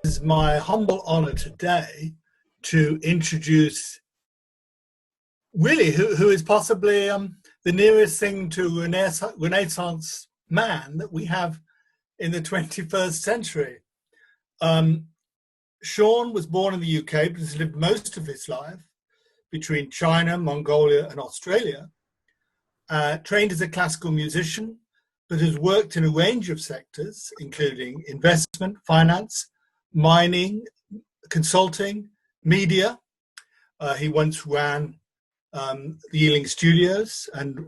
It's my humble honor today to introduce really who is possibly the nearest thing to Renaissance man that we have in the 21st century. Sean was born in the UK, but has lived most of his life between China, Mongolia, and Australia. Trained as a classical musician, but has worked in a range of sectors, including investment, finance, mining, consulting, media. He once ran the Ealing Studios and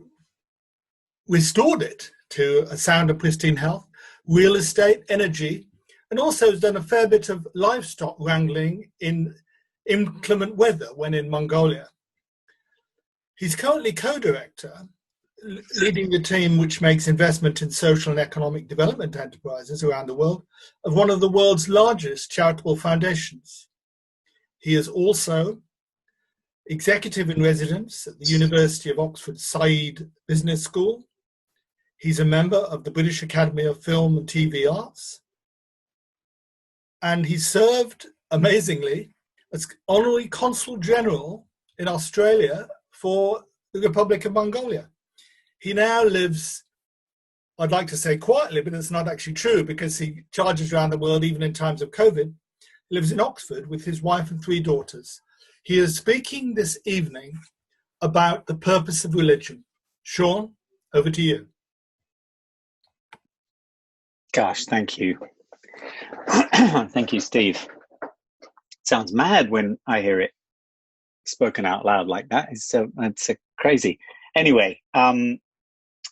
restored it to a sound of pristine health, real estate, energy, and also has done a fair bit of livestock wrangling in inclement weather when in Mongolia. He's currently co-director, leading the team which makes investment in social and economic development enterprises around the world of one of the world's largest charitable foundations. He is also executive in residence at the University of Oxford Said Business School. He's a member of the British Academy of Film and TV Arts. And he served, amazingly, as Honorary Consul General in Australia for the Republic of Mongolia. He now lives, I'd like to say quietly, but it's not actually true because he charges around the world even in times of COVID. He lives in Oxford with his wife and 3 daughters. He is speaking this evening about the purpose of religion. Sean, over to you. Gosh, thank you. Thank you, Steve. Sounds mad when I hear it spoken out loud like that. It's crazy. Anyway,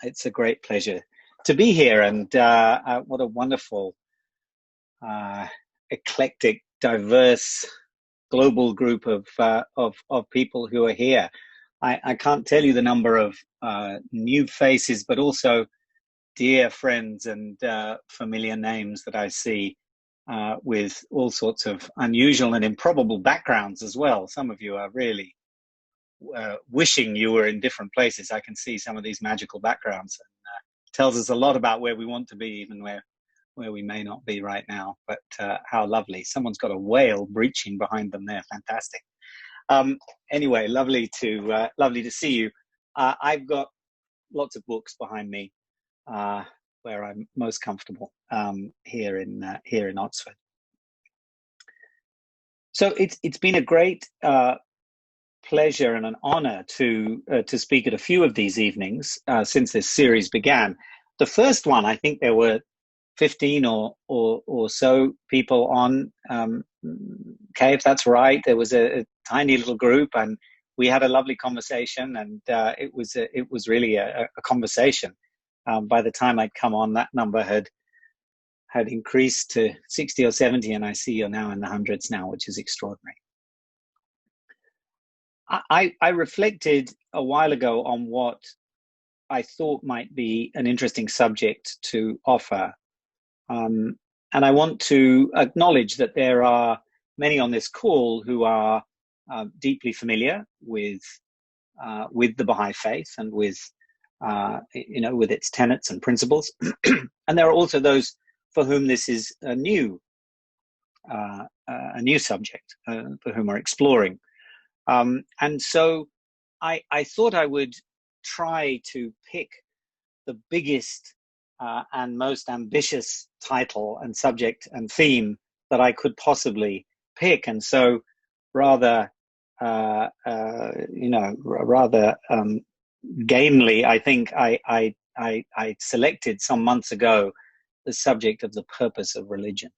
it's a great pleasure to be here, and what a wonderful, eclectic, diverse, global group of people who are here. I can't tell you the number of new faces, but also dear friends and familiar names that I see with all sorts of unusual and improbable backgrounds as well. Some of you are really wishing you were in different places. I can see some of these magical backgrounds, and tells us a lot about where we want to be, even where we may not be right now. But how lovely. Someone's got a whale breaching behind them there. Fantastic. Anyway, lovely to see you. I've got lots of books behind me where I'm most comfortable here in Oxford. So it's been a great pleasure and an honor to speak at a few of these evenings since this series began. The first one, I think there were 15 or so people on. Okay, if that's right, there was a tiny little group, and we had a lovely conversation, and it was really a conversation. By the time I'd come on, that number had increased to 60 or 70, and I see you're now in the hundreds now, which is extraordinary. I reflected a while ago on what I thought might be an interesting subject to offer. And I want to acknowledge that there are many on this call who are deeply familiar with the Baha'i Faith and with its tenets and principles. And there are also those for whom this is a new subject, for whom are exploring. And so I thought I would try to pick the biggest and most ambitious title and subject and theme that I could possibly pick. And so rather gamely, I think I selected some months ago the subject of the purpose of religion.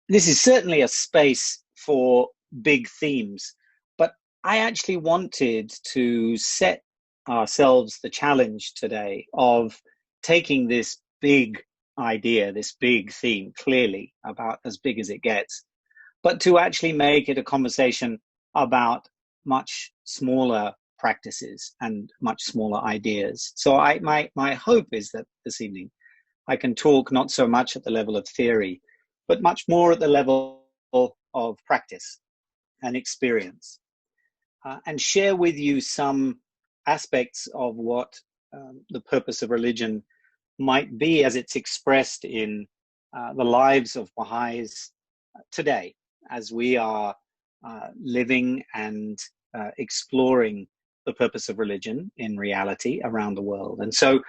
This is certainly a space for big themes, but I actually wanted to set ourselves the challenge today of taking this big idea, this big theme, clearly about as big as it gets, but to actually make it a conversation about much smaller practices and much smaller ideas. So my hope is that this evening I can talk not so much at the level of theory, but much more at the level of practice and experience, and share with you some aspects of what the purpose of religion might be as it's expressed in the lives of Baha'is today, as we are living and exploring the purpose of religion in reality around the world. And so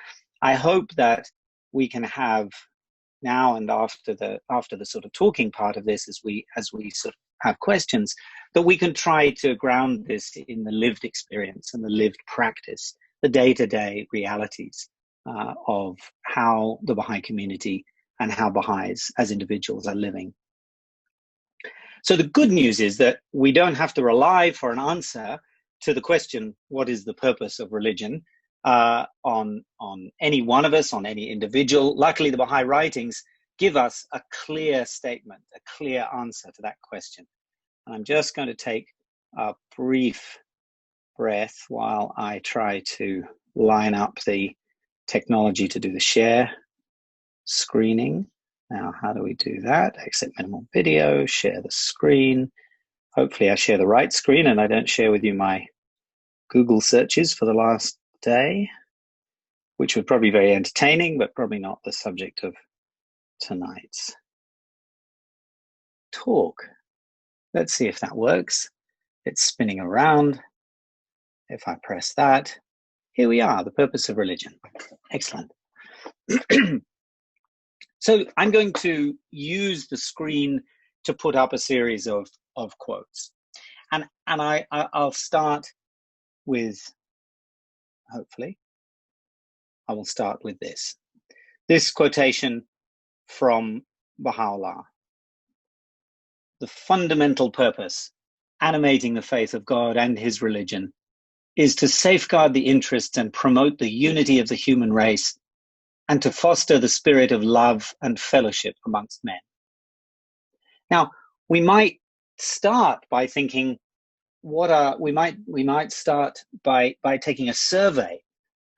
I hope that we can have now and after the sort of talking part of this, as we sort of have questions, that we can try to ground this in the lived experience and the lived practice, the day-to-day realities of how the Baha'i community and how Baha'is as individuals are living. So the good news is that we don't have to rely for an answer to the question, what is the purpose of religion, on any one of us, on any individual. Luckily, the Baha'i writings give us a clear statement, a clear answer to that question. And I'm just going to take a brief breath while I try to line up the technology to do the share screening. Now, how do we do that? Exit minimal video, share the screen. Hopefully I share the right screen and I don't share with you my Google searches for the last day, which would probably be very entertaining, but probably not the subject of tonight's talk. Let's see if that works. It's spinning around. If I press that, here we are, the purpose of religion. Excellent. So I'm going to use the screen to put up a series of quotes. And I'll start with, hopefully, I will start with this. This quotation from Baha'u'llah. The fundamental purpose animating the faith of God and his religion is to safeguard the interests and promote the unity of the human race and to foster the spirit of love and fellowship amongst men. Now, we might start by thinking, we might start by taking a survey,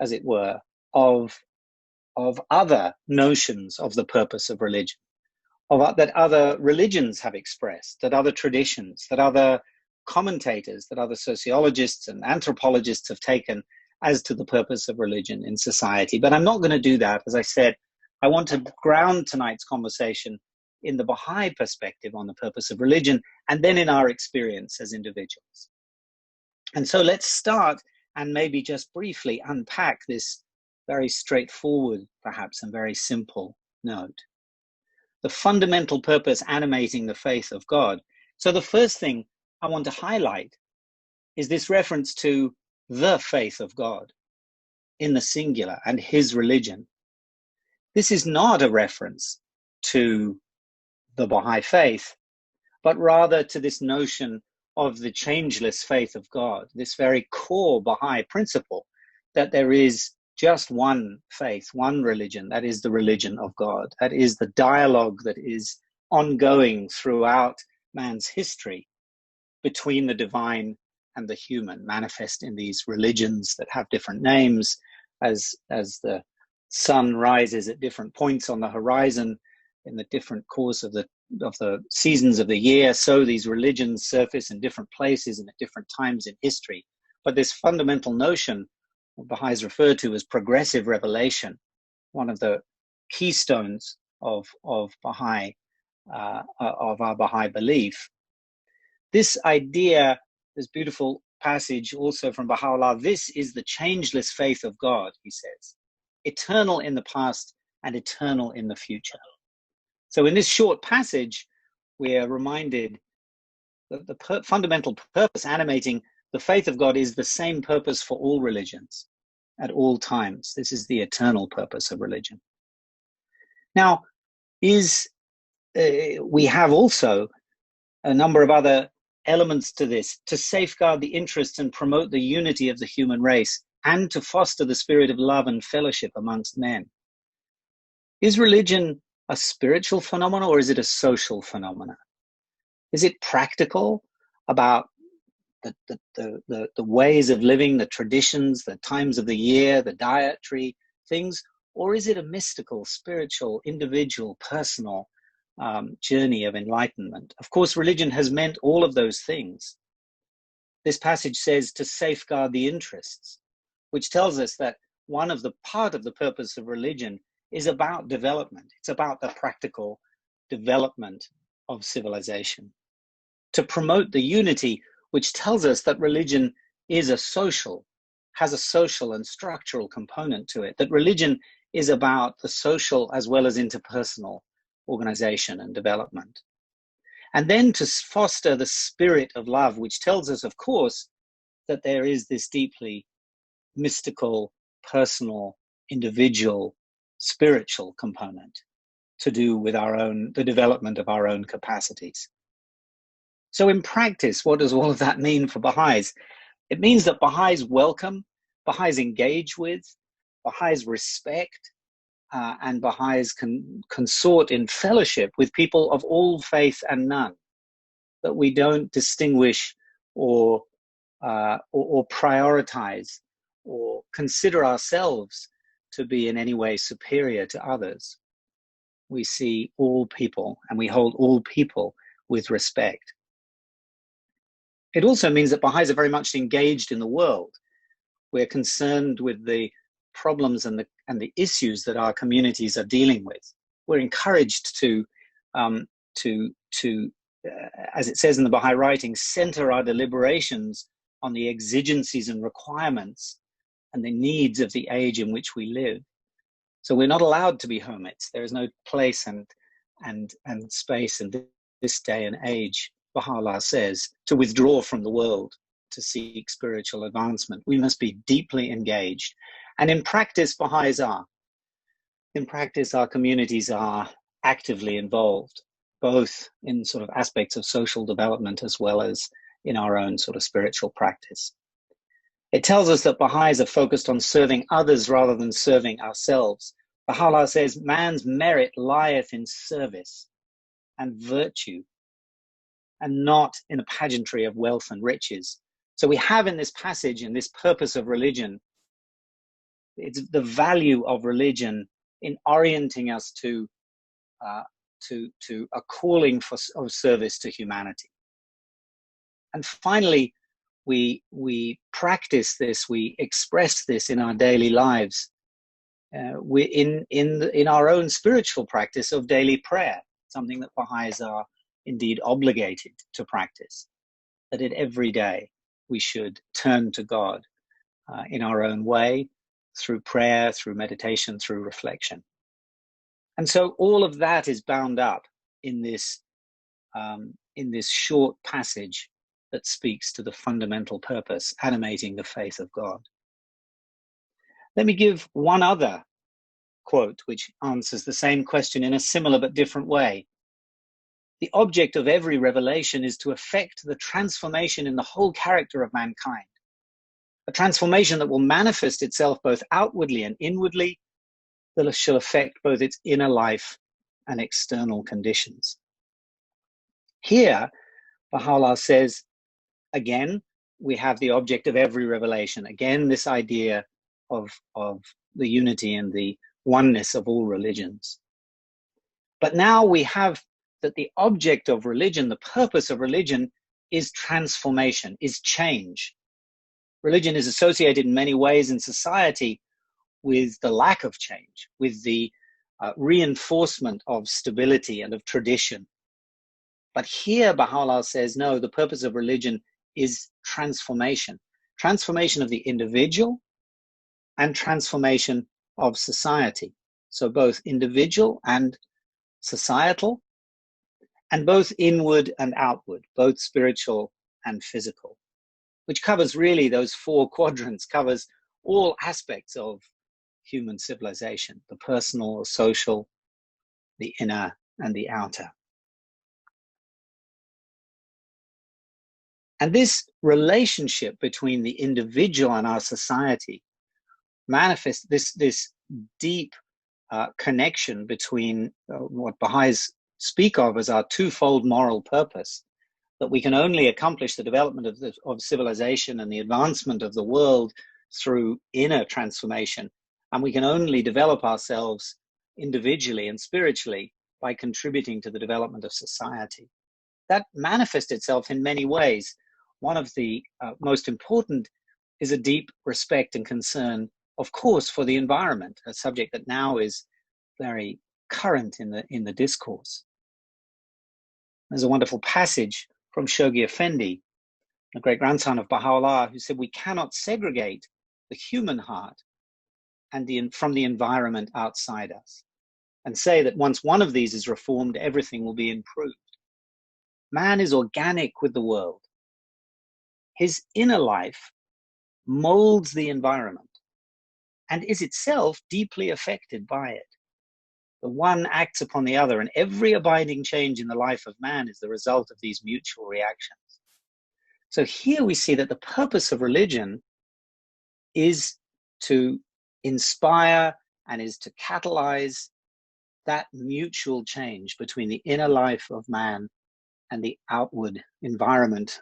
as it were, of other notions of the purpose of religion, that other religions have expressed, that other traditions, that other commentators, that other sociologists and anthropologists have taken as to the purpose of religion in society. But I'm not going to do that. As I said, I want to ground tonight's conversation in the Baha'i perspective on the purpose of religion, and then in our experience as individuals. And so let's start and maybe just briefly unpack this very straightforward, perhaps, and very simple note. The fundamental purpose animating the faith of God. So the first thing I want to highlight is this reference to the faith of God in the singular and his religion. This is not a reference to the Baha'i Faith, but rather to this notion of the changeless faith of God, this very core Baha'i principle that there is just one faith, one religion, that is the religion of God. That is the dialogue that is ongoing throughout man's history between the divine and the human, manifest in these religions that have different names as the sun rises at different points on the horizon in the different course of the seasons of the year. So these religions surface in different places and at different times in history. But this fundamental notion, what Baha'is refer to as progressive revelation, one of the keystones of Baha'i, of our Baha'i belief. This idea, this beautiful passage also from Baha'u'llah, this is the changeless faith of God, he says, eternal in the past and eternal in the future. So in this short passage, we are reminded that the fundamental purpose animating the faith of God is the same purpose for all religions at all times. This is the eternal purpose of religion. Now, we have also a number of other elements to this, to safeguard the interests and promote the unity of the human race and to foster the spirit of love and fellowship amongst men. Is religion a spiritual phenomenon or is it a social phenomenon? Is it practical about the ways of living, the traditions, the times of the year, the dietary things, or is it a mystical, spiritual, individual, personal journey of enlightenment? Of course, religion has meant all of those things. This passage says to safeguard the interests, which tells us that part of the purpose of religion is about development. It's about the practical development of civilization. To promote the unity, which tells us that religion is has a social and structural component to it, that religion is about the social as well as interpersonal organization and development. And then to foster the spirit of love, which tells us, of course, that there is this deeply mystical, personal, individual, spiritual component to do with the development of our own capacities. So in practice, what does all of that mean for Baha'is? It means that Baha'is welcome, Baha'is engage with, Baha'is respect, and Baha'is consort in fellowship with people of all faith and none, that we don't distinguish or prioritize or consider ourselves to be in any way superior to others. We see all people and we hold all people with respect. It also means that Baha'is are very much engaged in the world. We're concerned with the problems and the issues that our communities are dealing with. We're encouraged to as it says in the Baha'i writings, center our deliberations on the exigencies and requirements and the needs of the age in which we live. So we're not allowed to be hermits. There is no place and space in this day and age, Baha'u'llah says, to withdraw from the world to seek spiritual advancement. We must be deeply engaged. And in practice, Baha'is are. In practice, our communities are actively involved, both in sort of aspects of social development as well as in our own sort of spiritual practice. It tells us that Baha'is are focused on serving others rather than serving ourselves. Baha'u'llah says, man's merit lieth in service and virtue, and not in a pageantry of wealth and riches. So we have in this passage, in this purpose of religion, it's the value of religion in orienting us to a calling of service to humanity. And finally, we practice this, we express this in our daily lives, in our own spiritual practice of daily prayer, something that Baha'is are indeed obligated to practice, that in every day we should turn to God in our own way, through prayer, through meditation, through reflection. And so all of that is bound up in this short passage that speaks to the fundamental purpose, animating the faith of God. Let me give one other quote which answers the same question in a similar but different way. The object of every revelation is to effect the transformation in the whole character of mankind, a transformation that will manifest itself both outwardly and inwardly, that shall affect both its inner life and external conditions. Here, Baha'u'llah says, again, we have the object of every revelation. Again, this idea of the unity and the oneness of all religions. But now we have that the object of religion, the purpose of religion, is transformation, is change. Religion is associated in many ways in society with the lack of change, with the reinforcement of stability and of tradition. But here Baha'u'llah says, no, the purpose of religion is transformation. Transformation of the individual and transformation of society. So both individual and societal, and both inward and outward, both spiritual and physical, which covers really those four quadrants, covers all aspects of human civilization, the personal, the social, the inner, and the outer. And this relationship between the individual and our society manifests this deep connection between what Baha'is speak of as our twofold moral purpose, that we can only accomplish the development of civilization and the advancement of the world through inner transformation, and we can only develop ourselves individually and spiritually by contributing to the development of society. That manifests itself in many ways. One of the most important is a deep respect and concern, of course, for the environment, a subject that now is very current in the discourse. There's a wonderful passage from Shoghi Effendi, a great-grandson of Baha'u'llah, who said, we cannot segregate the human heart from the environment outside us, and say that once one of these is reformed, everything will be improved. Man is organic with the world. His inner life molds the environment and is itself deeply affected by it. The one acts upon the other, and every abiding change in the life of man is the result of these mutual reactions. So here we see that the purpose of religion is to inspire and is to catalyze that mutual change between the inner life of man and the outward environment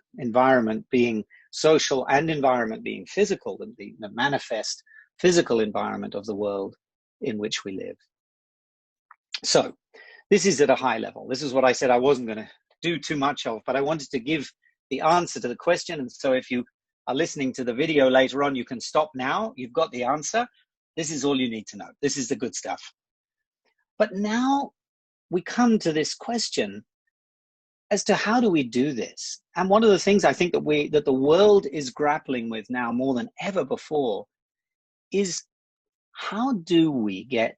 being social and environment being physical, the manifest physical environment of the world in which we live. So this is at a high level. This is what I said I wasn't going to do too much of, but I wanted to give the answer to the question. And so if you are listening to the video later on, you can stop now. You've got the answer. This is all you need to know. This is the good stuff. But now we come to this question as to how do we do this? And one of the things I think that the world is grappling with now more than ever before is, how do we get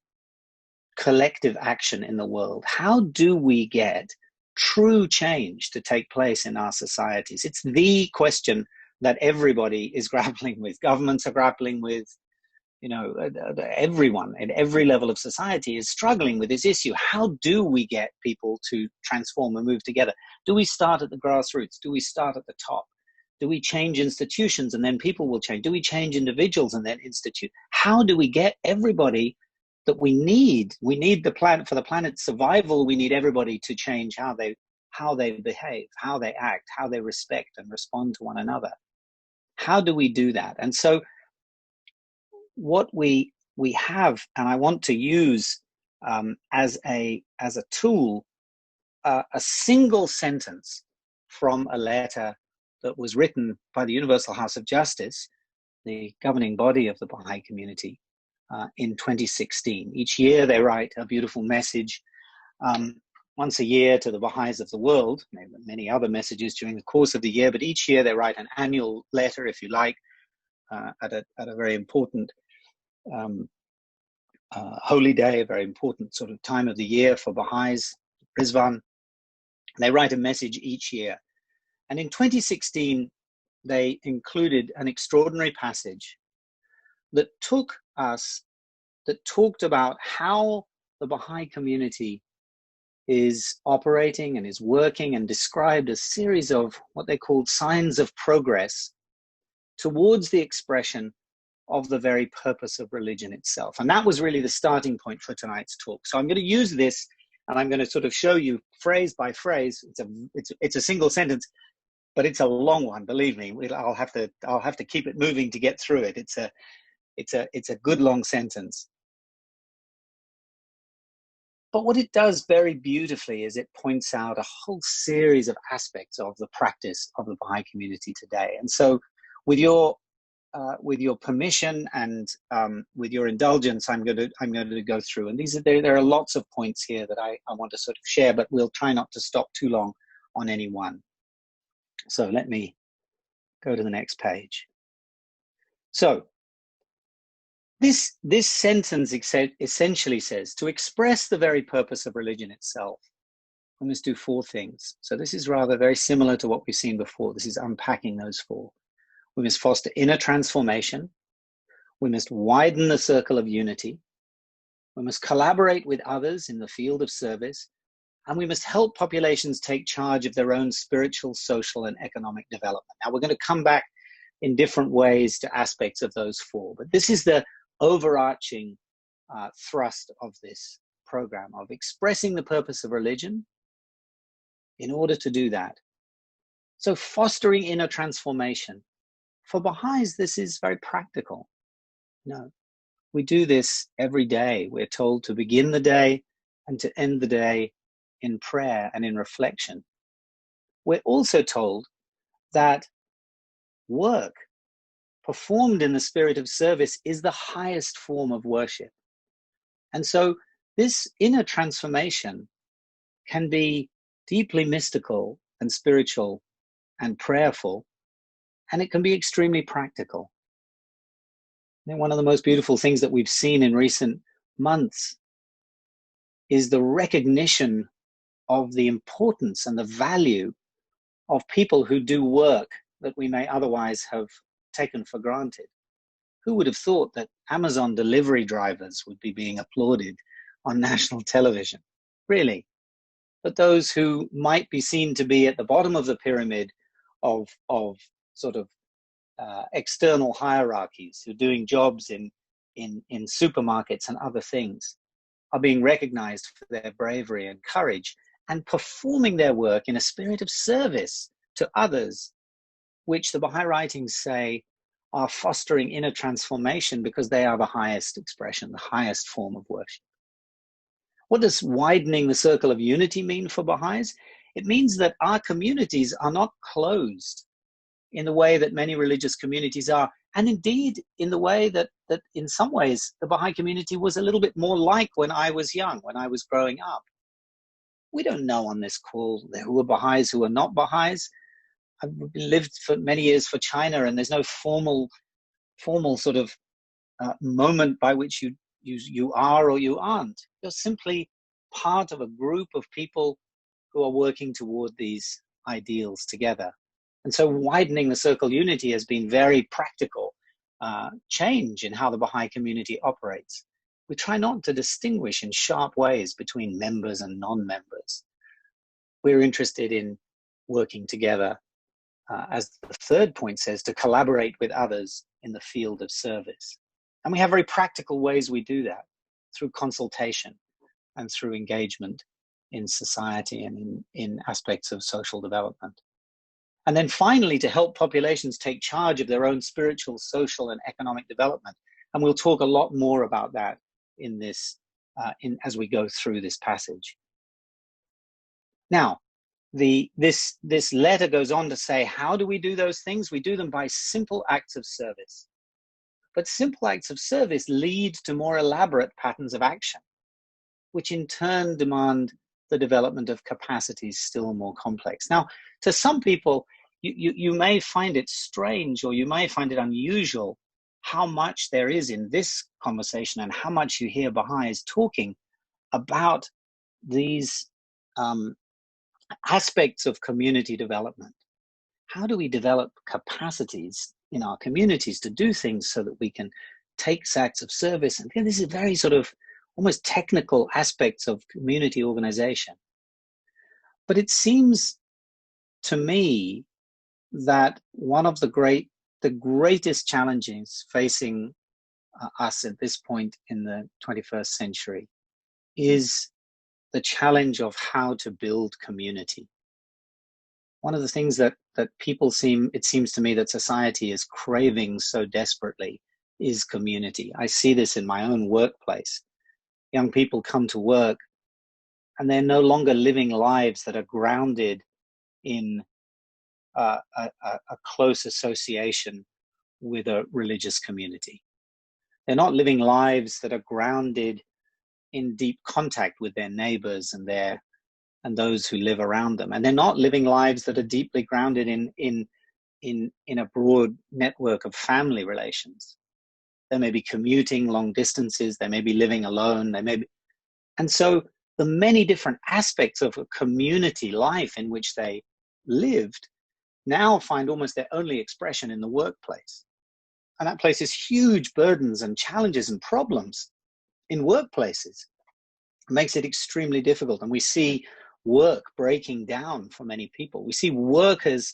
collective action in the world? How do we get true change to take place in our societies? It's the question that everybody is grappling with. Governments are grappling with, everyone at every level of society is struggling with this issue. How do we get people to transform and move together? Do we start at the grassroots? Do we start at the top? Do we change institutions and then people will change? Do we change individuals and then institute? How do we get everybody that we need? We need the planet for the planet's survival. We need everybody to change how they behave, how they act, how they respect and respond to one another. How do we do that? And so what we have, and I want to use as a tool, a single sentence from a letter that was written by the Universal House of Justice, the governing body of the Baha'i community, in 2016. Each year they write a beautiful message, once a year, to the Baha'is of the world. Many other messages during the course of the year, but each year they write an annual letter, if you like, at a very important holy day, a very important sort of time of the year for Baha'is, Rizvan. They write a message each year. And in 2016, they included an extraordinary passage that talked about how the Baha'i community is operating and is working, and described a series of what they called signs of progress towards the expression of the very purpose of religion itself. And that was really the starting point for tonight's talk. So I'm going to use this, and I'm going to sort of show you phrase by phrase. It's a single sentence, but it's a long one. Believe me, I'll have to keep it moving to get through it. It's a good long sentence. But what it does very beautifully is it points out a whole series of aspects of the practice of the Baha'i community today. And so with your permission and with your indulgence, I'm going to go through. And there are lots of points here that I want to sort of share, but we'll try not to stop too long on any one. So let me go to the next page. So this sentence essentially says, to express the very purpose of religion itself, we must do four things. So this is rather very similar to what we've seen before. This is unpacking those four. We must foster inner transformation. We must widen the circle of unity. We must collaborate with others in the field of service. And we must help populations take charge of their own spiritual, social, and economic development. Now, we're going to come back in different ways to aspects of those four, but this is the overarching thrust of this program, of expressing the purpose of religion in order to do that. So fostering inner transformation. For Baha'is, this is very practical. We do this every day. We're told to begin the day and to end the day in prayer and in reflection. We're also told that work performed in the spirit of service is the highest form of worship. And so This inner transformation can be deeply mystical and spiritual and prayerful, and it can be extremely practical. I think one of the most beautiful things that we've seen in recent months is the recognition of the importance and the value of people who do work that we may otherwise have taken for granted. Who would have thought that Amazon delivery drivers would be being applauded on national television? Really. But those who might be seen to be at the bottom of the pyramid of sort of external hierarchies, who are doing jobs in supermarkets and other things, are being recognized for their bravery and courage and performing their work in a spirit of service to others, which the Baha'i writings say are fostering inner transformation because they are the highest expression, the highest form of worship. What does widening the circle of unity mean for Baha'is? It means that our communities are not closed in the way that many religious communities are, and indeed in the way that in some ways the Baha'i community was a little bit more like when I was young, when I was growing up. We don't know on this call who are Baha'is, who are not Baha'is. I've lived for many years for China, and there's no formal sort of moment by which you are or you aren't. You're simply part of a group of people who are working toward these ideals together. And so widening the circle unity has been very practical change in how the Baha'i community operates. We try not to distinguish in sharp ways between members and non-members. We're interested in working together, as the third point says, to collaborate with others in the field of service. And we have very practical ways we do that, through consultation and through engagement in society and in aspects of social development. And then finally, to help populations take charge of their own spiritual, social, and economic development. And we'll talk a lot more about that in this, as we go through this passage. Now, this letter goes on to say, how do we do those things? We do them by simple acts of service. But simple acts of service lead to more elaborate patterns of action, which in turn demand the development of capacities still more complex. Now, to some people, you may find it strange, or you may find it unusual how much there is in this conversation and how much you hear Baha'is talking about these aspects of community development. How do we develop capacities in our communities to do things so that we can take acts of service? And this is very sort of almost technical aspects of community organization. But it seems to me that one of the greatest challenges facing us at this point in the 21st century is the challenge of how to build community. One of the things that people it seems to me that society is craving so desperately is community. I see this in my own workplace. Young people come to work and they're no longer living lives that are grounded in a close association with a religious community. They're not living lives that are grounded in deep contact with their neighbors and those who live around them. And they're not living lives that are deeply grounded in a broad network of family relations. They may be commuting long distances, they may be living alone, and so the many different aspects of a community life in which they lived now find almost their only expression in the workplace. And that places huge burdens and challenges and problems in workplaces. It makes it extremely difficult. And we see work breaking down for many people. We see workers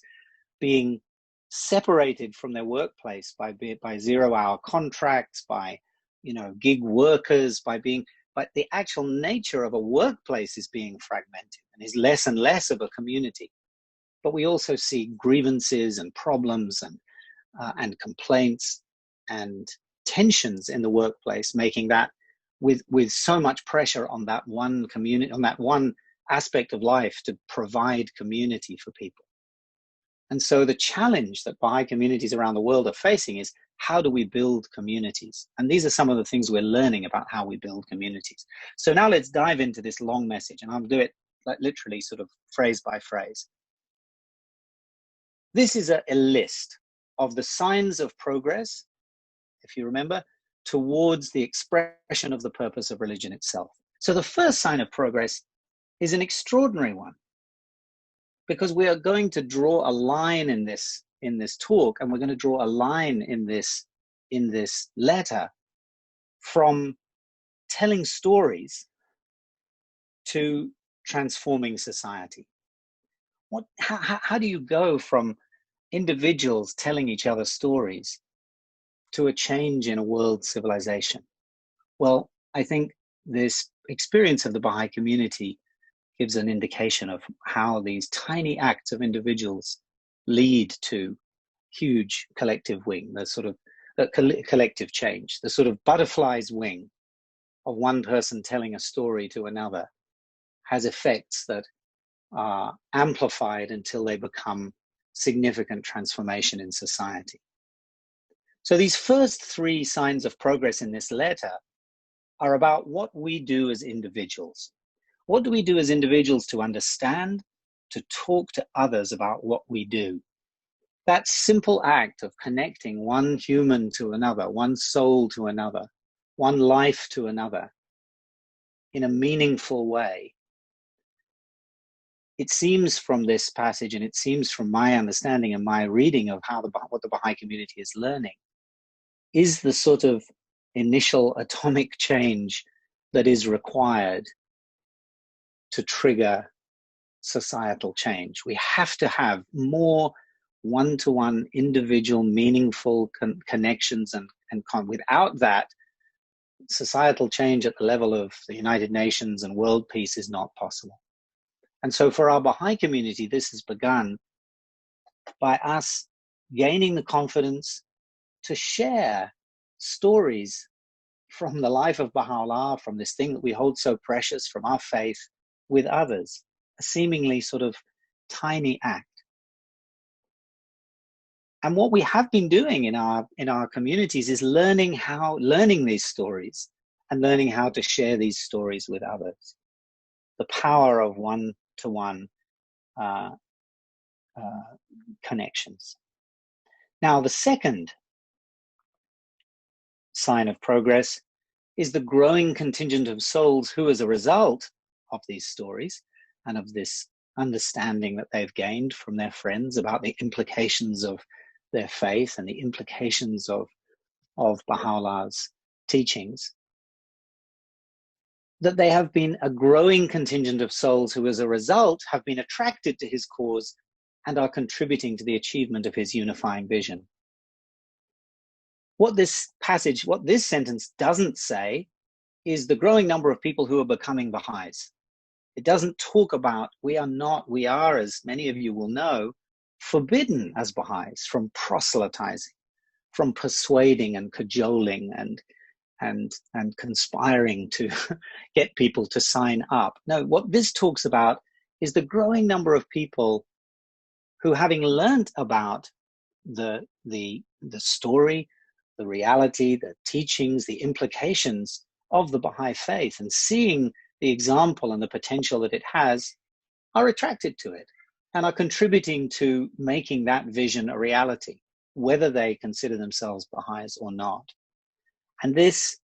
being separated from their workplace by 0-hour contracts, by gig workers, but the actual nature of a workplace is being fragmented and is less and less of a community. But we also see grievances and problems and complaints and tensions in the workplace, making that with so much pressure on that one community, on that one aspect of life to provide community for people. And so the challenge that Baha'i communities around the world are facing is, how do we build communities? And these are some of the things we're learning about how we build communities. So now let's dive into this long message, and I'll do it like literally sort of phrase by phrase. This is a list of the signs of progress, if you remember, towards the expression of the purpose of religion itself. So the first sign of progress is an extraordinary one, because we are going to draw a line in this talk, and we're going to draw a line in this letter from telling stories to transforming society. How do you go from individuals telling each other stories to a change in a world civilization? Well, I think this experience of the Baha'i community gives an indication of how these tiny acts of individuals lead to huge collective wing, the sort of collective change, the sort of butterfly's wing of one person telling a story to another has effects that are amplified until they become significant transformation in society. So these first three signs of progress in this letter are about what we do as individuals. What do we do as individuals to understand, to talk to others about what we do? That simple act of connecting one human to another, one soul to another, one life to another in a meaningful way. It seems from this passage, and it seems from my understanding and my reading of what the Baha'i community is learning, is the sort of initial atomic change that is required to trigger societal change. We have to have more one-to-one individual meaningful connections, and without that, societal change at the level of the United Nations and world peace is not possible. And so for our Baha'i community, this has begun by us gaining the confidence to share stories from the life of Baha'u'llah, from this thing that we hold so precious, from our faith, with others, a seemingly sort of tiny act. And what we have been doing in our communities is learning these stories and learning how to share these stories with others. The power of one-to-one connections. Now, the second sign of progress is the growing contingent of souls who, as a result of these stories and of this understanding that they've gained from their friends about the implications of their faith and the implications of Baha'u'llah's teachings, that they have been a growing contingent of souls who, as a result, have been attracted to his cause and are contributing to the achievement of his unifying vision. What this sentence doesn't say is the growing number of people who are becoming Baha'is. It doesn't talk about, we are, as many of you will know, forbidden as Baha'is from proselytizing, from persuading and cajoling and conspiring to get people to sign up. No, what this talks about is the growing number of people who, having learnt about the story, the reality, the teachings, the implications of the Baha'i faith, and seeing the example and the potential that it has, are attracted to it and are contributing to making that vision a reality, whether they consider themselves Baha'is or not. And this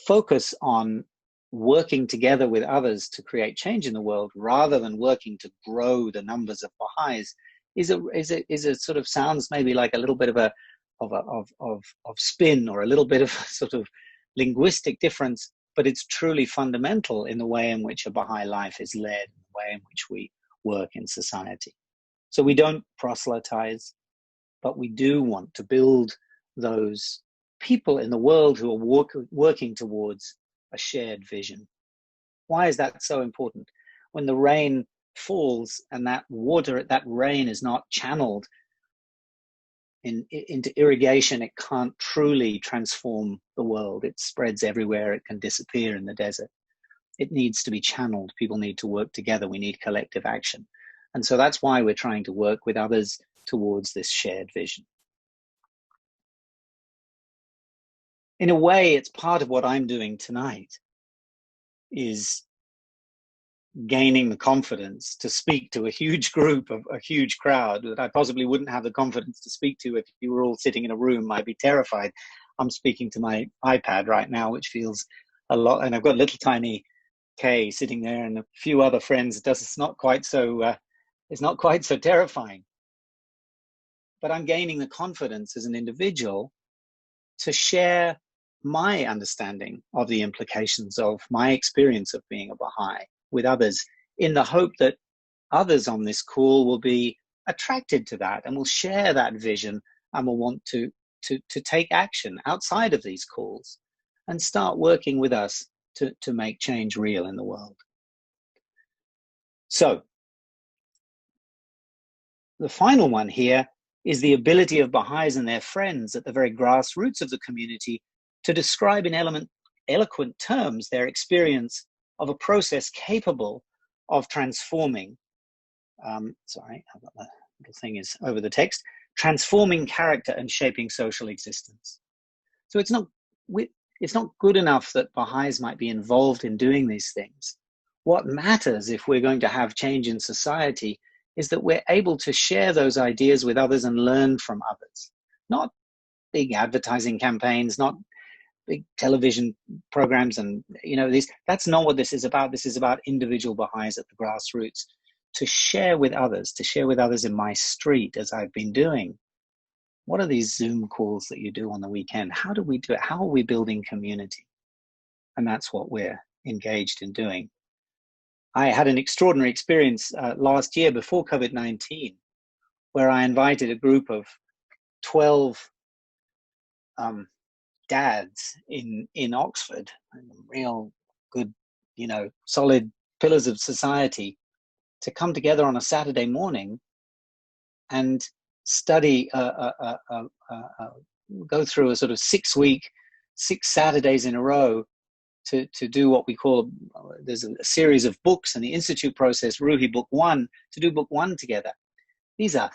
focus on working together with others to create change in the world, rather than working to grow the numbers of Baha'is, is a sort of, sounds maybe like a little bit of spin, or a little bit of a sort of linguistic difference, but it's truly fundamental in the way in which a Baha'i life is led, the way in which we work in society. So we don't proselytize, but we do want to build those people in the world who are working towards a shared vision. Why is that so important? When the rain falls and that rain is not channeled into irrigation, it can't truly transform the world. It spreads everywhere. It can disappear in the desert. It needs to be channeled. People need to work together. We need collective action. And so that's why we're trying to work with others towards this shared vision. In a way, it's part of what I'm doing tonight, is gaining the confidence to speak to a huge group of a huge crowd that I possibly wouldn't have the confidence to speak to if you were all sitting in a room. I'd be terrified. I'm speaking to my iPad right now, which feels a lot, and I've got little tiny Kay sitting there and a few other friends. It's not quite so terrifying. But I'm gaining the confidence as an individual to share my understanding of the implications of my experience of being a Baha'i with others, in the hope that others on this call will be attracted to that and will share that vision and will want to take action outside of these calls and start working with us to make change real in the world. So the final one here is the ability of Baha'is and their friends at the very grassroots of the community to describe in eloquent terms their experience of a process capable of transforming, sorry, I've got the little thing is over the text, transforming character and shaping social existence. So it's not good enough that Baha'is might be involved in doing these things. What matters if we're going to have change in society is that we're able to share those ideas with others and learn from others. Not big advertising campaigns, not big television programs, and that's not what this is about. This is about individual Baha'is at the grassroots to share with others in my street, as I've been doing. What are these Zoom calls that you do on the weekend? How do we do it? How are we building community? And that's what we're engaged in doing. I had an extraordinary experience last year before COVID-19, where I invited a group of 12 dads in Oxford, real good, solid pillars of society, to come together on a Saturday morning and study, go through a sort of 6 Saturdays in a row to do what we call, there's a series of books in the Institute process, Ruhi Book 1, to do Book 1 together. These are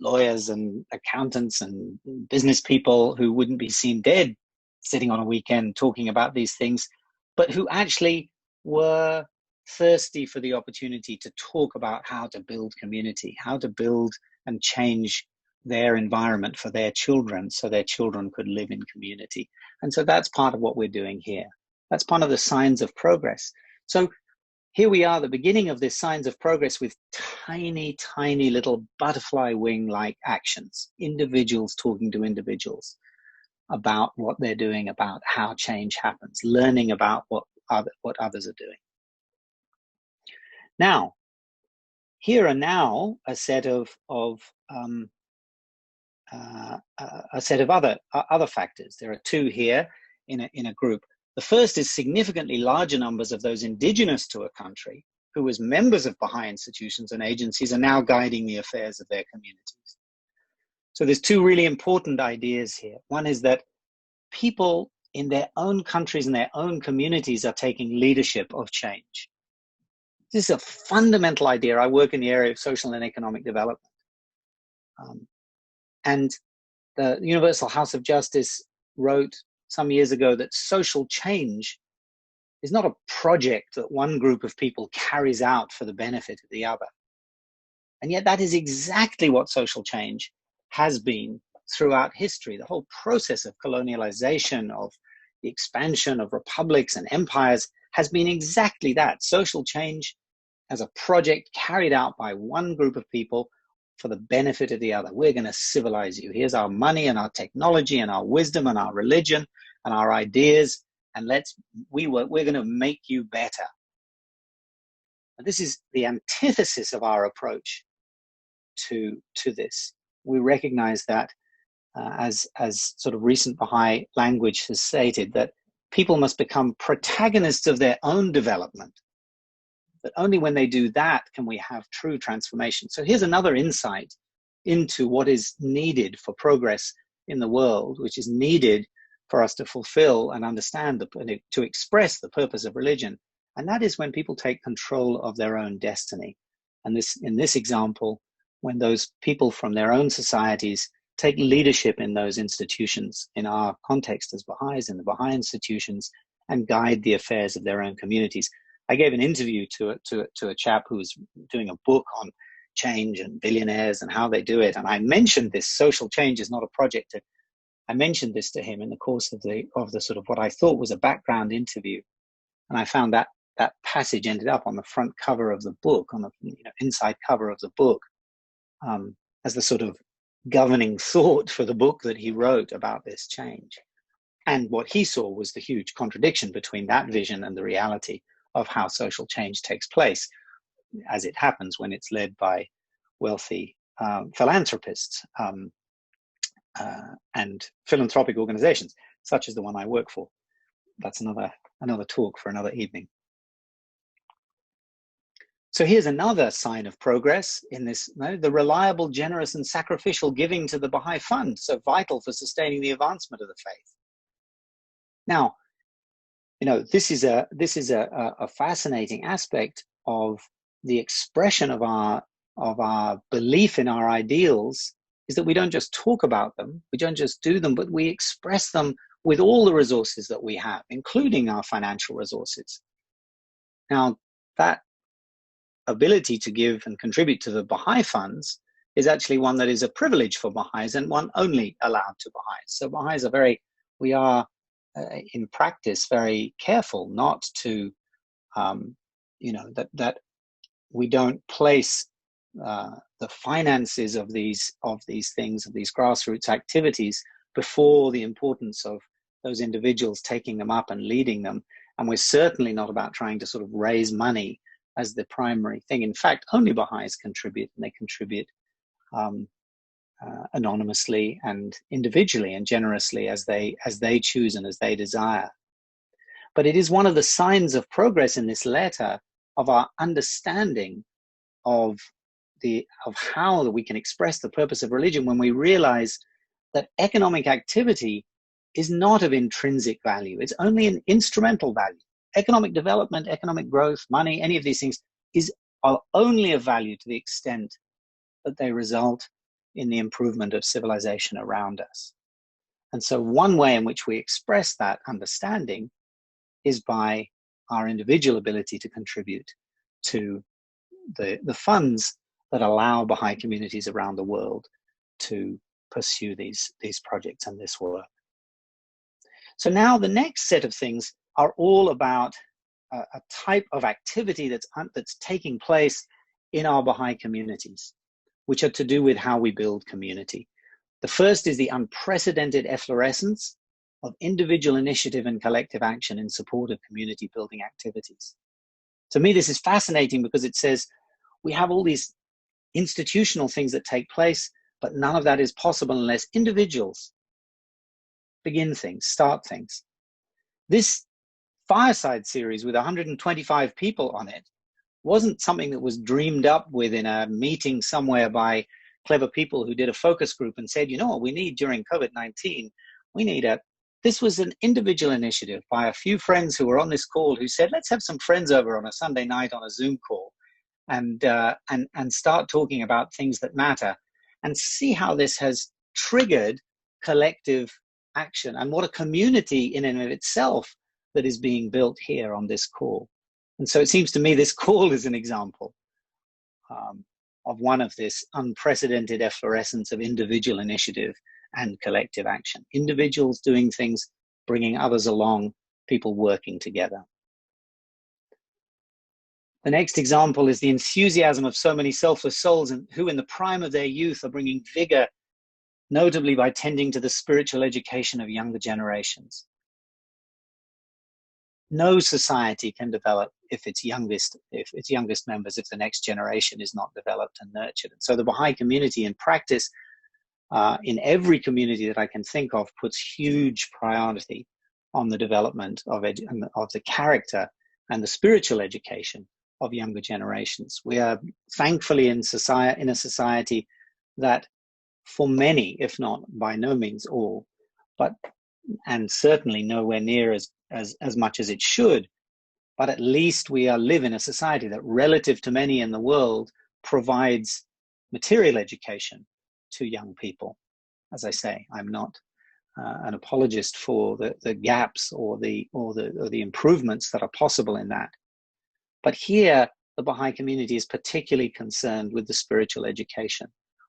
lawyers and accountants and business people who wouldn't be seen dead sitting on a weekend talking about these things, but who actually were thirsty for the opportunity to talk about how to build community, how to build and change their environment for their children so their children could live in community. And so that's part of what we're doing here. That's part of the signs of progress. So here we are at the beginning of this signs of progress with tiny, tiny little butterfly wing-like actions, individuals talking to individuals about what they're doing, about how change happens, learning about what others are doing. Now, here are now a set of other factors. There are two here in a group. The first is significantly larger numbers of those indigenous to a country who, as members of Baha'i institutions and agencies, are now guiding the affairs of their communities. So there's two really important ideas here. One is that people in their own countries and their own communities are taking leadership of change. This is a fundamental idea. I work in the area of social and economic development. And the Universal House of Justice wrote some years ago that social change is not a project that one group of people carries out for the benefit of the other. And yet that is exactly what social change has been throughout history. The whole process of colonialization, of the expansion of republics and empires has been exactly that. Social change as a project carried out by one group of people for the benefit of the other. We're going to civilize you. Here's our money and our technology and our wisdom and our religion and our ideas, and we're going to make you better. And this is the antithesis of our approach to this. We recognize that as sort of recent Baha'i language has stated, that people must become protagonists of their own development. But only when they do that can we have true transformation. So here's another insight into what is needed for progress in the world, which is needed for us to fulfill and understand, to express the purpose of religion. And that is when people take control of their own destiny. And this, in this example, when those people from their own societies take leadership in those institutions, in our context as Baha'is, in the Baha'i institutions, and guide the affairs of their own communities. I gave an interview to a chap who was doing a book on change and billionaires and how they do it. And I mentioned this social change is not a project. I mentioned this to him in the course of the sort of what I thought was a background interview. And I found that passage ended up on the front cover of the book, on the inside cover of the book, as the sort of governing thought for the book that he wrote about this change. And what he saw was the huge contradiction between that vision and the reality of how social change takes place, as it happens when it's led by wealthy philanthropists and philanthropic organizations, such as the one I work for. That's another talk for another evening. So here's another sign of progress in this, the reliable, generous, and sacrificial giving to the Baha'i Fund, so vital for sustaining the advancement of the faith. Now, this is a fascinating aspect of the expression of our belief in our ideals, is that we don't just talk about them, we don't just do them, but we express them with all the resources that we have, including our financial resources. Now, that ability to give and contribute to the Baha'i funds is actually one that is a privilege for Baha'is and one only allowed to Baha'is. So Baha'is we are in practice very careful not to, that we don't place the finances of these things, of these grassroots activities, before the importance of those individuals taking them up and leading them. And we're certainly not about trying to sort of raise money as the primary thing. In fact, only Baha'is contribute, and they contribute anonymously and individually and generously as they choose and as they desire. But it is one of the signs of progress in this letter of our understanding of how we can express the purpose of religion, when we realize that economic activity is not of intrinsic value. It's only an instrumental value. Economic development, economic growth, money, any of these things are only of value to the extent that they result in the improvement of civilization around us. And so one way in which we express that understanding is by our individual ability to contribute to the funds that allow Baha'i communities around the world to pursue these projects and this work. So now the next set of things are all about a type of activity that's taking place in our Baha'i communities, which are to do with how we build community. The first is the unprecedented efflorescence of individual initiative and collective action in support of community building activities. To me, this is fascinating because it says we have all these institutional things that take place, but none of that is possible unless individuals begin things, start things. This fireside series with 125 people on it wasn't something that was dreamed up within a meeting somewhere by clever people who did a focus group and said, you know what we need during COVID-19? This was an individual initiative by a few friends who were on this call who said, let's have some friends over on a Sunday night on a Zoom call and start talking about things that matter and see how this has triggered collective action and what a community in and of itself that is being built here on this call. And so it seems to me this call is an example of one of this unprecedented efflorescence of individual initiative and collective action. Individuals doing things, bringing others along, people working together. The next example is the enthusiasm of so many selfless souls who in the prime of their youth are bringing vigor, notably by tending to the spiritual education of younger generations. No society can develop if its youngest members, if the next generation is not developed and nurtured. And so the Baha'i community in practice, in every community that I can think of, puts huge priority on the development of the character and the spiritual education of younger generations. We are thankfully in a society that for many, if not by no means all, and certainly nowhere near as much as it should, but at least we live in a society that relative to many in the world provides material education to young people. As I say, I'm not an apologist for the gaps or the improvements that are possible in that. But here, the Baha'i community is particularly concerned with the spiritual education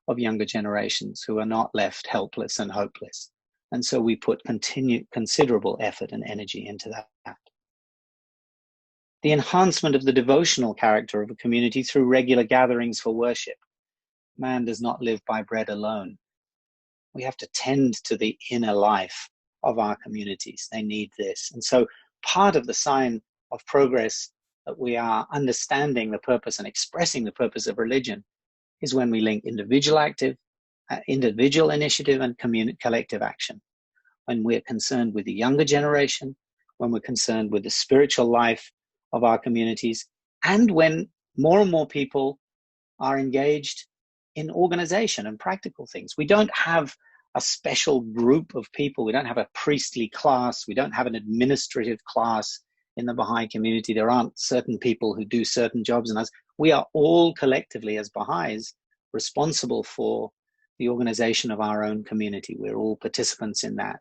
of younger generations who are not left helpless and hopeless. And so we put considerable effort and energy into that. The enhancement of the devotional character of a community through regular gatherings for worship. Man does not live by bread alone. We have to tend to the inner life of our communities. They need this. And so part of the sign of progress that we are understanding the purpose and expressing the purpose of religion is when we link individual initiative and collective action. When we're concerned with the younger generation, when we're concerned with the spiritual life of our communities, and when more and more people are engaged in organization and practical things. We don't have a special group of people. We don't have a priestly class. We don't have an administrative class in the Baha'i community. There aren't certain people who do certain jobs and us. We are all collectively as Baha'is responsible for the organization of our own community. We're all participants in that.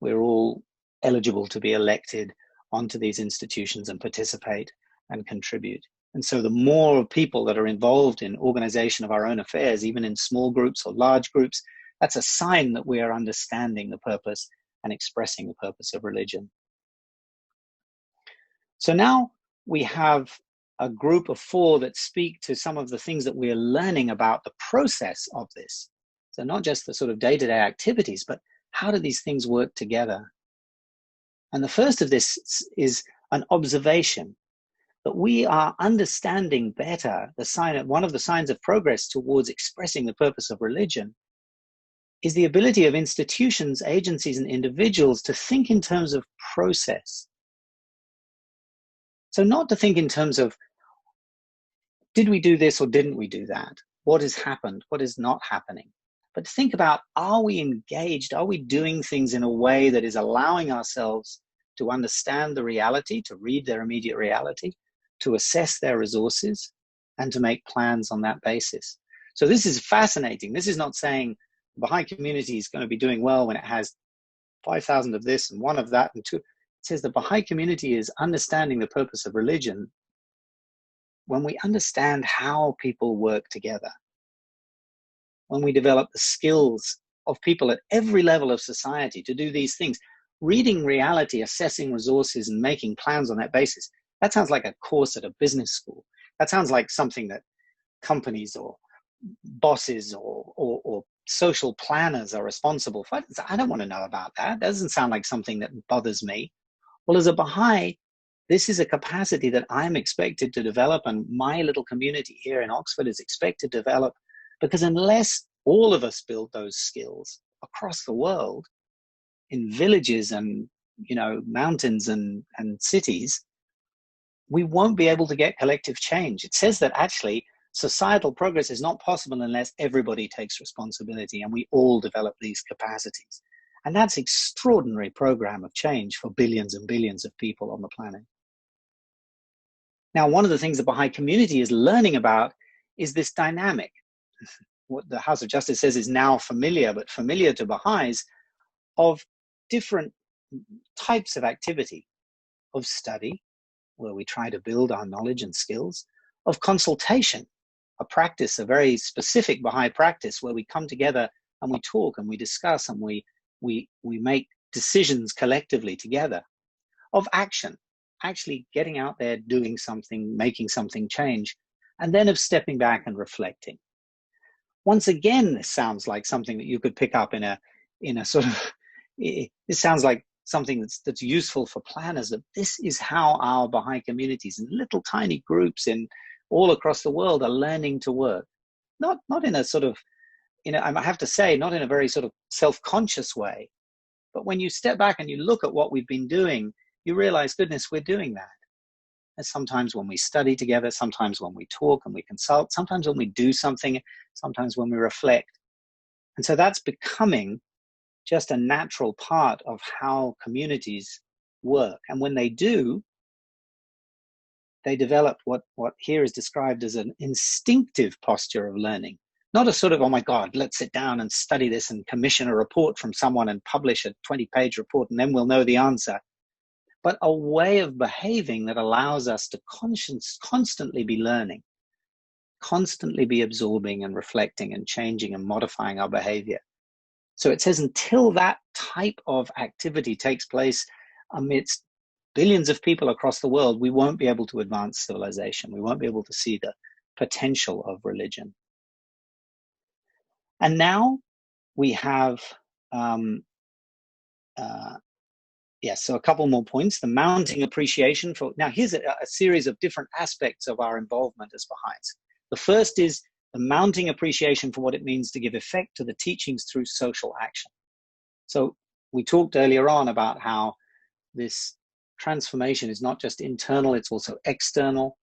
We're all eligible to be elected onto these institutions and participate and contribute. And so the more people that are involved in organization of our own affairs, even in small groups or large groups, that's a sign that we are understanding the purpose and expressing the purpose of religion. So now we have a group of 4 that speak to some of the things that we are learning about the process of this. So not just the sort of day-to-day activities, but how do these things work together? And the first of this is an observation that we are understanding better one of the signs of progress towards expressing the purpose of religion is the ability of institutions, agencies, and individuals to think in terms of process. So not to think in terms of, did we do this or didn't we do that? What has happened? What is not happening? But to think about, are we engaged? Are we doing things in a way that is allowing ourselves to understand the reality, to read their immediate reality, to assess their resources, and to make plans on that basis? So this is fascinating. This is not saying the Baha'i community is going to be doing well when it has 5,000 of this and 1 of that and 2. It says the Baha'i community is understanding the purpose of religion when we understand how people work together, when we develop the skills of people at every level of society to do these things, reading reality, assessing resources, and making plans on that basis. That sounds like a course at a business school. That sounds like something that companies or bosses or social planners are responsible for. I don't want to know about that. That doesn't sound like something that bothers me. Well, as a Baha'i, this is a capacity that I'm expected to develop, and my little community here in Oxford is expected to develop, because unless all of us build those skills across the world, in villages and mountains and cities, we won't be able to get collective change. It says that actually societal progress is not possible unless everybody takes responsibility and we all develop these capacities. And that's extraordinary program of change for billions and billions of people on the planet. Now, one of the things the Baha'i community is learning about is this dynamic. What the House of Justice says is now familiar, but familiar to Baha'is, of different types of activity, of study, where we try to build our knowledge and skills, of consultation, a practice, a very specific Baha'i practice where we come together and we talk and we discuss and we make decisions collectively together, of action, actually getting out there, doing something, making something change, and then of stepping back and reflecting. Once again, this sounds like something that you could pick up in a sort of, this sounds like something that's useful for planners, that this is how our Baha'i communities and little tiny groups in all across the world are learning to work. Not in a sort of, I have to say, not in a very sort of self-conscious way, but when you step back and you look at what we've been doing, you realize, goodness, we're doing that. And sometimes when we study together, sometimes when we talk and we consult, sometimes when we do something, sometimes when we reflect. And so that's becoming just a natural part of how communities work. And when they do, they develop what here is described as an instinctive posture of learning. Not a sort of, oh my God, let's sit down and study this and commission a report from someone and publish a 20-page report and then we'll know the answer. But a way of behaving that allows us to constantly be learning, constantly be absorbing and reflecting and changing and modifying our behavior. So it says until that type of activity takes place amidst billions of people across the world, we won't be able to advance civilization. We won't be able to see the potential of religion. And now we have, so a couple more points. The mounting appreciation for, now here's a series of different aspects of our involvement as Baha'is. The first is the mounting appreciation for what it means to give effect to the teachings through social action. So we talked earlier on about how this transformation is not just internal, it's also external,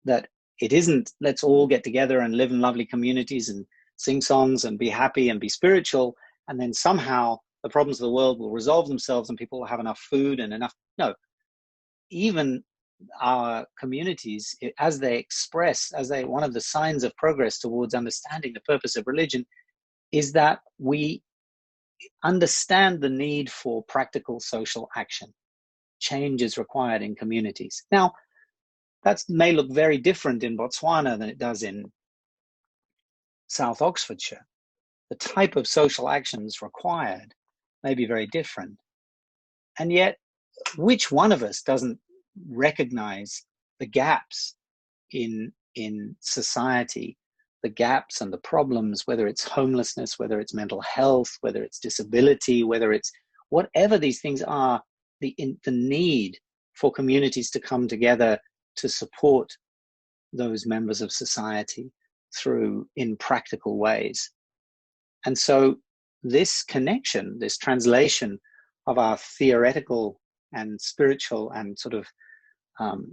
that it isn't let's all get together and live in lovely communities and sing songs and be happy and be spiritual, and then somehow the problems of the world will resolve themselves and people will have enough food and enough. No, even our communities, as they express, one of the signs of progress towards understanding the purpose of religion is that we understand the need for practical social action. Change is required in communities. Now, that may look very different in Botswana than it does in South Oxfordshire. The type of social actions required may be very different. And yet, which one of us doesn't recognize the gaps in society, the gaps and the problems, whether it's homelessness, whether it's mental health, whether it's disability, whether it's whatever these things are, the need for communities to come together to support those members of society in practical ways. And so this connection, this translation of our theoretical and spiritual and sort of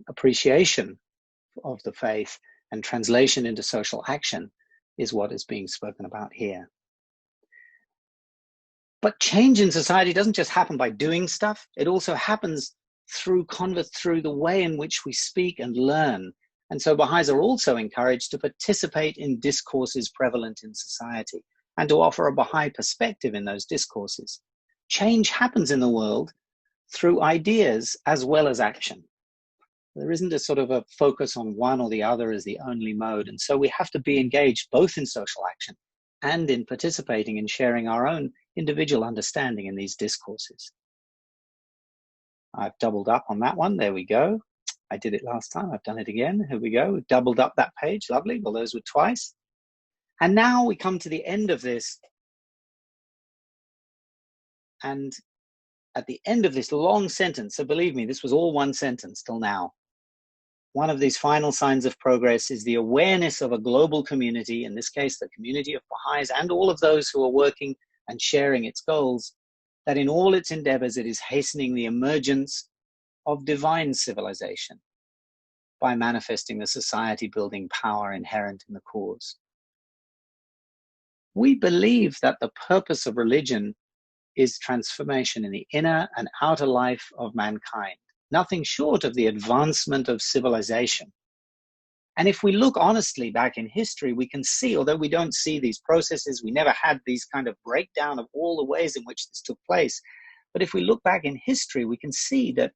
appreciation of the faith and translation into social action is what is being spoken about here. But change in society doesn't just happen by doing stuff. It also happens through the way in which we speak and learn. And so Baha'is are also encouraged to participate in discourses prevalent in society and to offer a Baha'i perspective in those discourses. Change happens in the world through ideas as well as action. There isn't a sort of a focus on one or the other as the only mode. And so we have to be engaged both in social action and in participating in sharing our own individual understanding in these discourses. I've doubled up on that one. There we go. I did it last time. I've done it again. Here we go. We've doubled up that page. Lovely. Well, those were twice. And now we come to the end of this. And at the end of this long sentence, so believe me, this was all one sentence till now. One of these final signs of progress is the awareness of a global community, in this case, the community of Baha'is and all of those who are working and sharing its goals, that in all its endeavors, it is hastening the emergence of divine civilization by manifesting the society-building power inherent in the cause. We believe that the purpose of religion is transformation in the inner and outer life of mankind, nothing short of the advancement of civilization. And if we look honestly back in history, we can see, although we don't see these processes, we never had these kind of breakdown of all the ways in which this took place. But if we look back in history, we can see that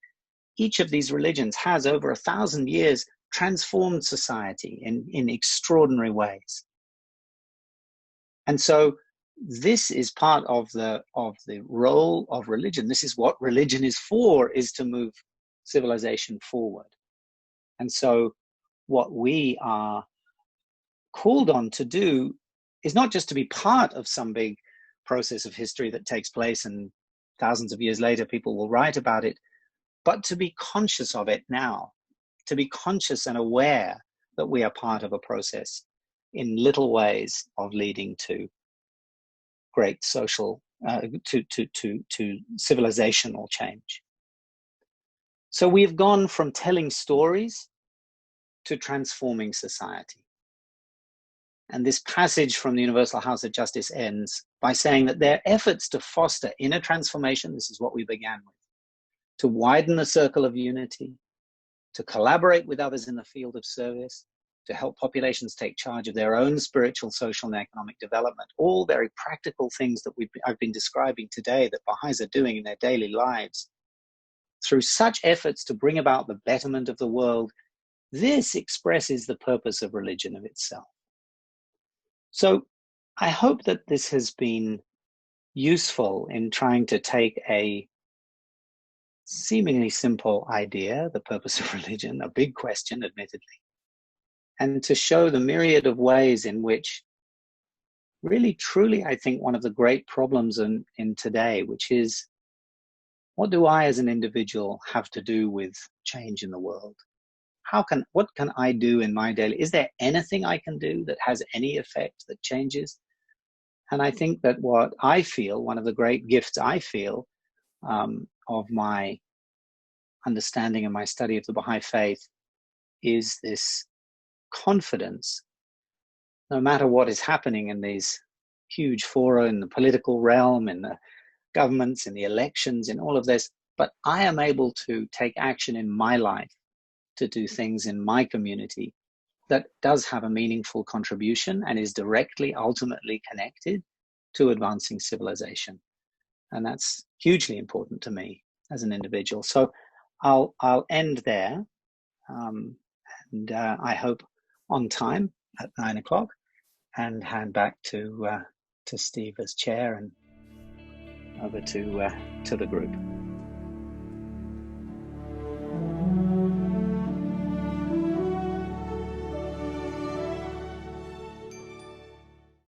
each of these religions has over 1,000 years transformed society in extraordinary ways. And so this is part of the role of religion. This is what religion is for, is to move civilization forward. And so what we are called on to do is not just to be part of some big process of history that takes place and thousands of years later people will write about it, but to be conscious of it now, to be conscious and aware that we are part of a process in little ways of leading to great social, to civilizational change. So we've gone from telling stories to transforming society. And this passage from the Universal House of Justice ends by saying that their efforts to foster inner transformation, this is what we began with, to widen the circle of unity, to collaborate with others in the field of service, to help populations take charge of their own spiritual, social, and economic development. All very practical things that I've been describing today that Baha'is are doing in their daily lives. Through such efforts to bring about the betterment of the world, this expresses the purpose of religion of itself. So I hope that this has been useful in trying to take a seemingly simple idea, the purpose of religion, a big question, admittedly, and to show the myriad of ways in which really, truly, I think one of the great problems in today, which is, what do I as an individual have to do with change in the world? What can I do in my daily? Is there anything I can do that has any effect, that changes? And I think that what I feel, one of the great gifts I feel of my understanding and my study of the Baha'i Faith is this confidence, no matter what is happening in these huge fora, in the political realm, in the governments, in the elections, in all of this, but I am able to take action in my life, to do things in my community that does have a meaningful contribution and is directly, ultimately connected to advancing civilization. And that's hugely important to me as an individual. So I'll end there, and I hope on time at 9 o'clock, and hand back to Steve as chair and over to the group.